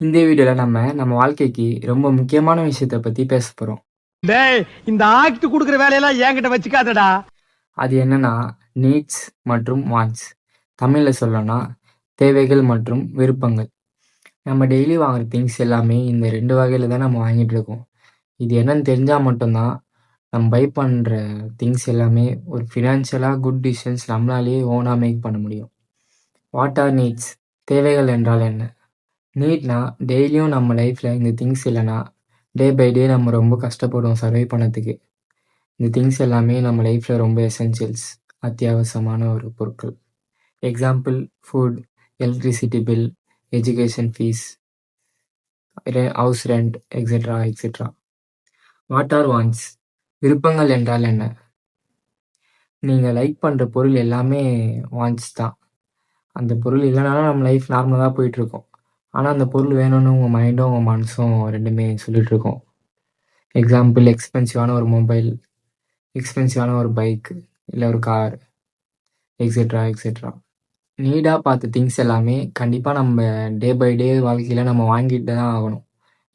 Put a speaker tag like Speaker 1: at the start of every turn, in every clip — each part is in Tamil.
Speaker 1: இந்த வீடியோல நம்ம வாழ்க்கைக்கு ரொம்ப முக்கியமான விஷயத்த பத்தி பேச போறோம்.
Speaker 2: டேய், இந்த ஆக்ட் குடுக்குற வேலையெல்லாம் என்கிட்ட வச்சுக்காதடா.
Speaker 1: அது என்னன்னா, நீட்ஸ் மற்றும் வாண்ட்ஸ். தமிழ்ல சொல்லணும்னா, தேவைகள் மற்றும் விருப்பங்கள். நம்ம டெய்லி வாங்குற திங்ஸ் எல்லாமே இந்த 2 வகையில தான் நம்ம வாங்கிட்டு இருக்கோம். இது என்னன்னு தெரிஞ்சா மட்டும் தான், நம்ம பை பண்ற திங்ஸ் எல்லாமே ஒரு ஃபினான்ஷியலா குட் டிசிஷன்ஸ் நம்மளாலேயே ஓனா மேக் பண்ண முடியும். What are needs? தேவைகள் என்றால் என்ன? நீட்னா டெய்லியும் நம்ம லைஃப்ல இந்த திங்ஸ் இல்லைன்னா டே பை டே நம்ம ரொம்ப கஷ்டப்படுவோம் சர்வை பண்ணதுக்கு. இந்த திங்ஸ் எல்லாமே நம்ம லைஃப்ல ரொம்ப எசென்ஷியல்ஸ், அத்தியாவசியமான ஒரு பொருட்கள். Example food, electricity bill, education fees, house rent etcetera etcetera. What are wants? விருப்பங்கள் என்றால் என்ன? நீங்கள் லைக் பண்ணுற பொருள் எல்லாமே வாண்ட்ஸ் தான். அந்த பொருள் இல்லைனாலும் நம்ம லைஃப் நார்மலாக தான் போயிட்டுருக்கோம். ஆனால் அந்த பொருள் வேணும்னு உங்கள் மைண்டும் உங்கள் மனசும் ரெண்டுமே சொல்லிட்டு இருக்கோம். எக்ஸாம்பிள் எக்ஸ்பென்சிவான ஒரு மொபைல், எக்ஸ்பென்சிவான ஒரு பைக், இல்லை ஒரு கார் எக்ஸெட்ரா எக்ஸெட்ரா. நீடாக பார்த்த திங்ஸ் எல்லாமே கண்டிப்பாக நம்ம டே பை டே வாழ்க்கையில் நம்ம வாங்கிட்டு தான் ஆகணும்.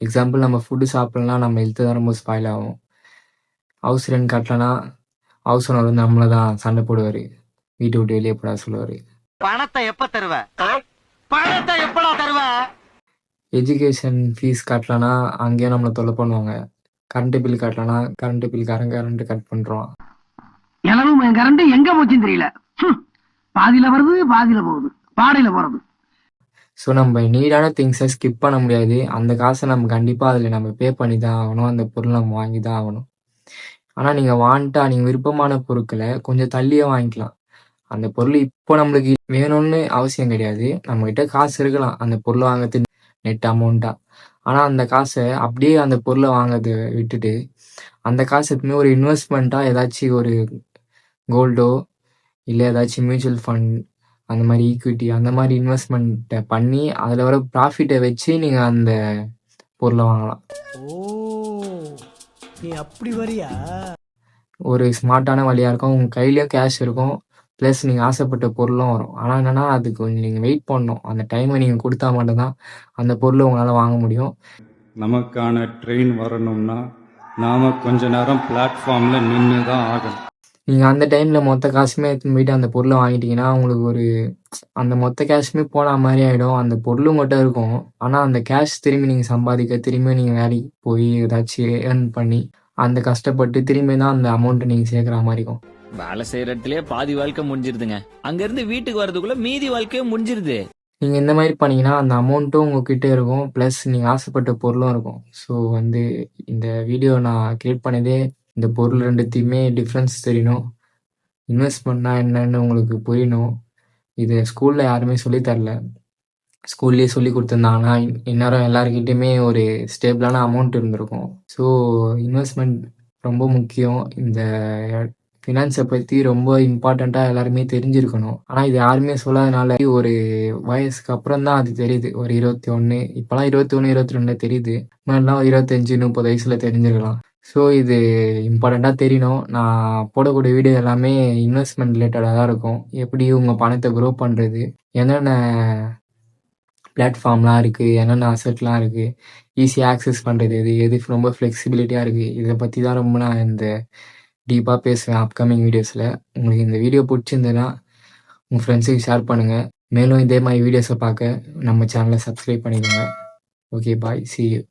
Speaker 1: எக்ஸாம்பிள் நம்ம ஃபுட்டு சாப்பிட்லனா நம்ம ஹெல்த்து தான் ரொம்ப ஸ்பாயில் ஆகும். ஹவுஸ் ரெண்ட் கட்டலனா ஹவுஸ் ஓனர் வந்து நம்மளை தான் சண்டை போடுவார், வீட்டை விட்டு வெளியே போட சொல்லுவார்.
Speaker 2: பணத்தை எப்ப தருவ? பணத்தை எப்படா தருவ?
Speaker 1: எஜுகேஷன் ஃபீஸ் கட்டலனா அங்கேயும் நம்மளை தொல்லை பண்ணுவாங்க. கரண்ட் பில் கட்டலனா கரண்ட் பில்காரன் கரண்ட் கட் பண்ணுறான்.
Speaker 3: எளவும் கரண்ட் எங்க போச்சுன்னு தெரியல. பாதியில வருது, பாதியில போகுது, பாடையில போறது.
Speaker 1: ஸோ நம்ம நீடான திங்ஸை ஸ்கிப் பண்ண முடியாது. அந்த காசை நம்ம கண்டிப்பாக அதில் நம்ம பே பண்ணி தான் ஆகணும். அந்த பொருள் நம்ம வாங்கி தான் ஆகணும். ஆனால் நீங்கள் நீங்கள் விருப்பமான பொருட்களை கொஞ்சம் தள்ளியே வாங்கிக்கலாம். அந்த பொருள் இப்போ நம்மளுக்கு வேணும்னு அவசியம் கிடையாது. நம்மக்கிட்ட காசு இருக்கலாம் அந்த பொருளை வாங்குறதுக்கு நெட் அமௌண்ட்டாக. ஆனால் அந்த காசை அப்படியே அந்த பொருளை வாங்குறத விட்டுட்டு அந்த காசு எப்பவுமே ஒரு இன்வெஸ்ட்மெண்ட்டாக ஏதாச்சும் ஒரு கோல்டோ இல்லை ஏதாச்சும் மியூச்சுவல் ஃபண்ட், அந்த மாதிரி ஈக்விட்டி, அந்த மாதிரி இன்வெஸ்ட்மெண்ட்டை பண்ணி அதில் வர ப்ராஃபிட்டை வச்சு நீங்கள் அந்த பொருளை வாங்கலாம்.
Speaker 2: ஓ, நீ அப்படி வரியா?
Speaker 1: ஒரு ஸ்மார்ட்டான வழியாக இருக்கும். உங்கள் கையிலையும் கேஷ் இருக்கும், ப்ளஸ் நீங்கள் ஆசைப்பட்ட பொருளும் வரும். ஆனால் என்னென்னா அதுக்கு கொஞ்சம் நீங்கள் வெயிட் பண்ணணும். அந்த டைமை நீங்கள் கொடுத்தா மட்டும்தான் அந்த பொருளை உங்களால் வாங்க முடியும்.
Speaker 4: நமக்கான ட்ரெயின் வரணும்னா நாம் கொஞ்ச நேரம் பிளாட்ஃபார்மில் நின்று தான் ஆகணும்.
Speaker 1: நீங்கள் அந்த டைமில் மொத்த காசுமே எடுத்துன்னு போயிட்டு அந்த பொருளை வாங்கிட்டீங்கன்னா உங்களுக்கு அந்த மொத்த கேஷுமே போன மாதிரி ஆகிடும். அந்த பொருளும் மட்டும் இருக்கும். ஆனால் அந்த கேஷ் திரும்பி நீங்கள் சம்பாதிக்க, திரும்பி நீங்கள் வேலைக்கு போய் ஏதாச்சும் ஏர்ன் பண்ணி அந்த கஷ்டப்பட்டு திரும்பி தான் அந்த அமௌண்ட்டை நீங்கள் சேர்க்குற மாதிரி இருக்கும்.
Speaker 5: வேலை செய்யற இடத்துலயே பாதி வாழ்க்கை முடிஞ்சிருதுங்க. அங்க இருந்து வீட்டுக்கு வரதுக்குள்ள மீதி வாழ்க்கையே முடிஞ்சிருது.
Speaker 1: நீங்கள் இந்த மாதிரி பண்ணீங்கன்னா அந்த அமௌண்ட்டும் உங்ககிட்ட இருக்கும், ப்ளஸ் நீங்கள் ஆசைப்பட்ட பொருளும் இருக்கும். ஸோ இந்த வீடியோ நான் கிரியேட் பண்ணதே இந்த பொருள் ரெண்டுத்தையுமே டிஃப்ரென்ஸ் தெரியணும், இன்வெஸ்ட்மெண்ட்னா என்னன்னு உங்களுக்கு புரியணும். இது ஸ்கூலில் யாருமே சொல்லித்தரல. ஸ்கூல்லேயே சொல்லி கொடுத்துருந்தாங்கன்னா இந்நேரம் எல்லாருக்கிட்டையுமே ஒரு ஸ்டேபிளான அமௌண்ட் இருந்திருக்கும். ஸோ இன்வெஸ்ட்மெண்ட் ரொம்ப முக்கியம். இந்த ஃபினான்ஸை பற்றி ரொம்ப இம்பார்ட்டண்ட்டாக எல்லாருமே தெரிஞ்சிருக்கணும். ஆனால் இது யாருமே சொல்லாதனால ஒரு வயசுக்கு அப்புறம் தான் அது தெரியுது. ஒரு 21, இப்போலாம் 21, 22 தெரியுது. முன்னாடிலாம் 25, 30 வயசில் தெரிஞ்சிருக்கலாம். ஸோ இது இம்பார்ட்டண்ட்டாக தெரியணும். நான் போடக்கூடிய வீடியோ எல்லாமே இன்வெஸ்ட்மெண்ட் ரிலேட்டடாக தான் இருக்கும். எப்படி உங்கள் பணத்தை க்ரோ பண்ணுறது, என்னென்ன பிளாட்ஃபார்ம்லாம் இருக்குது, என்னென்ன அசெட்லாம் இருக்குது, ஈஸியாக ஆக்சஸ் பண்ணுறது எது ரொம்ப ஃப்ளெக்சிபிலிட்டியாக இருக்குது, இதை பற்றி தான் ரொம்ப நான் இந்த டீப்பாக பேசுவேன் அப்கமிங் வீடியோஸில். உங்களுக்கு இந்த வீடியோ பிடிச்சிருந்ததுன்னா உங்கள் ஃப்ரெண்ட்ஸுக்கு ஷேர் பண்ணுங்கள். மேலும் இதே மாதிரி வீடியோஸை பார்க்க நம்ம சேனலை சப்ஸ்கிரைப் பண்ணிடுங்க. Okay, bye, see you.